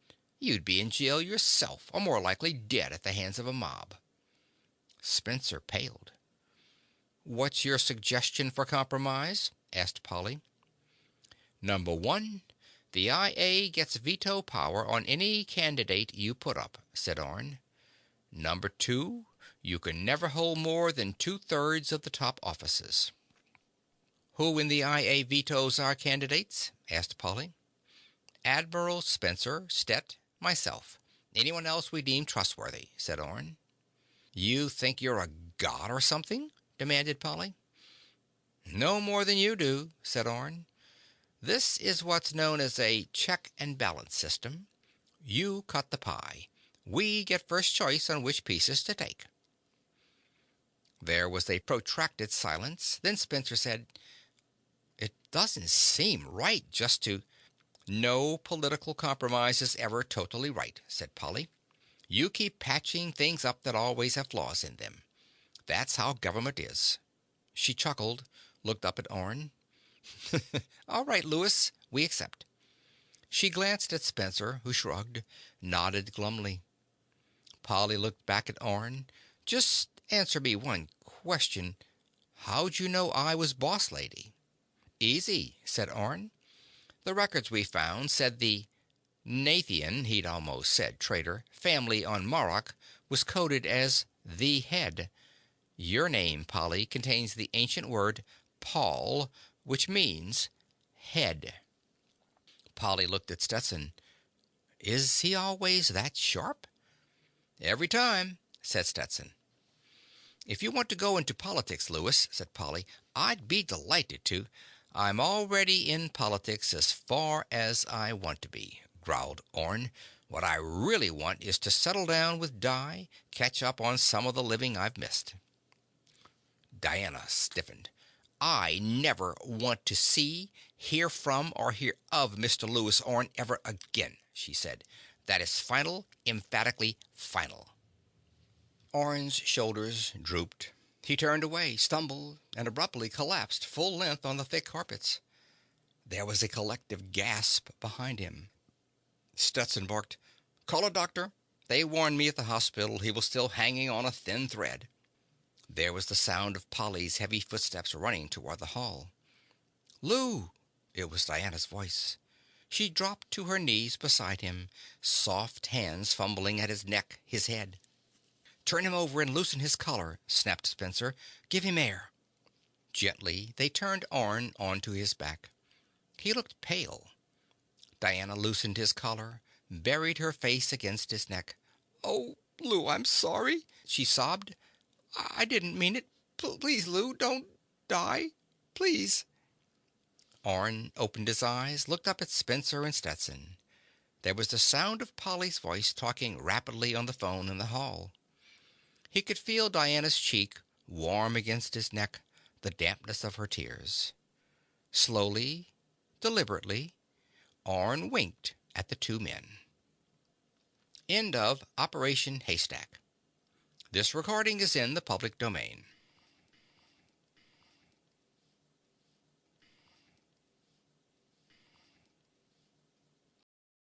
You'd be in jail yourself, or more likely dead at the hands of a mob. Spencer paled. What's your suggestion for compromise? Asked Polly. Number one, the IA gets veto power on any candidate you put up, said Orne. Number two, you can never hold more than 2/3 of the top offices. Who in the IA vetoes our candidates? Asked Polly. Admiral Spencer, Stet, myself. Anyone else we deem trustworthy, said Orne. You think you're a god or something? Demanded Polly. No more than you do, said Orne. This is what's known as a check and balance system. You cut the pie. We get first choice on which pieces to take. There was a protracted silence. Then Spencer said, It doesn't seem right just to... No political compromise is ever totally right, said Polly. You keep patching things up that always have flaws in them. That's how government is. She chuckled, looked up at Orne. All right, Louis, we accept. She glanced at Spencer, who shrugged, nodded glumly. Polly looked back at Orne. Just answer me one question. How'd you know I was boss lady? Easy, said Orne. The records we found said the Nathian, he'd almost said traitor, family on Marok was coded as the head. Your name, Polly, contains the ancient word Paul, which means head. Polly looked at Stetson. Is he always that sharp? Every time, said Stetson. If you want to go into politics, Louis, said Polly, I'd be delighted to. I'm already in politics as far as I want to be, growled Orne. What I really want is to settle down with Di, catch up on some of the living I've missed. Diana stiffened. I never want to see, hear from, or hear of Mr. Louis Orne ever again, she said. That is final, emphatically final. Orne's shoulders drooped. He turned away, stumbled, and abruptly collapsed full length on the thick carpets. There was a collective gasp behind him. Stetson barked, Call a doctor. They warned me at the hospital he was still hanging on a thin thread. There was the sound of Polly's heavy footsteps running toward the hall. Lou! It was Diana's voice. She dropped to her knees beside him, soft hands fumbling at his neck, his head. Turn him over and loosen his collar, snapped Spencer. Give him air. Gently, they turned Orne onto his back. He looked pale. Diana loosened his collar, buried her face against his neck. Oh, Lou, I'm sorry, she sobbed. I didn't mean it. Please, Lou, don't die. Please. Orne opened his eyes, looked up at Spencer and Stetson. There was the sound of Polly's voice talking rapidly on the phone in the hall. He could feel Diana's cheek warm against his neck, the dampness of her tears. Slowly, deliberately, Orne winked at the two men. End of Operation Haystack. This recording is in the public domain.